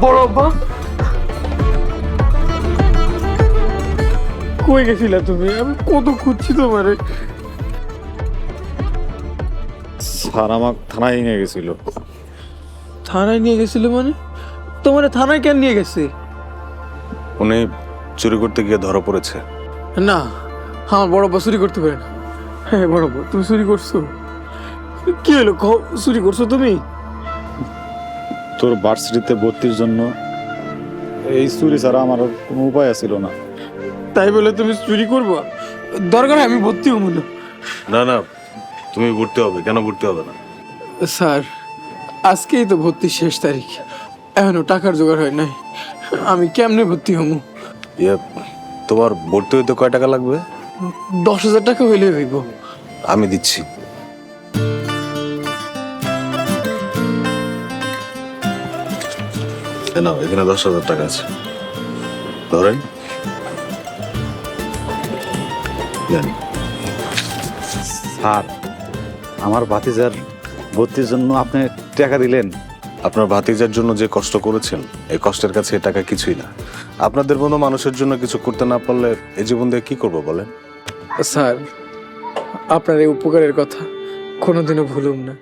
বড় আব্বা কই গেছিলা তুমি? আমি কত খুঁজছি তোমারে। স্যার আমাকে থানায় নিয়ে গেছিল। থানায় নিয়ে গেছিল মানে? তোমার থানায় কেন নিয়ে গেছে? উনি চুরি করতে গিয়ে ধরা পড়েছে। না, আমার বড় আব্বা চুরি করতে পারে না। হ্যাঁ বড় আব্বা, তুমি চুরি করছো? কি হলো, চুরি করছো তুমি? তোর ভার্সিটিতে ভর্তির জন্য এই চুরি ছাড়া আমার আর কোনো উপায় ছিল না। তাই বলে তুমি চুরি করবো? দরকার হয় আমি ভর্তি হবো না। না না, তুমি ভর্তি হবে। কেন ভর্তি হবে না? স্যার, আজকেই তো ভর্তির শেষ তারিখ, এখনো টাকার জোগাড় হয় নাই। আমি কেমনে ভর্তি হবো? তোমার ভর্তি হইতে কয় টাকা লাগবে? 10,000 টাকা হইলে হইব। আমি দিচ্ছি। না, এখানে 10,000 টাকা আছে, ধরেন। স্যার, আমার ভাতিজার ভর্তির জন্য আপনি টাকা দিলেন। আপনার ভাতিজার জন্য যে কষ্ট করেছেন, এই কষ্টের কাছে এ টাকা কিছুই না। আপনাদের মতো মানুষের জন্য কিছু করতে না পারলে এই জীবন দিয়ে কি করবো বলেন? স্যার, আপনার এই উপকারের কথা কোনোদিনও ভুলুম না।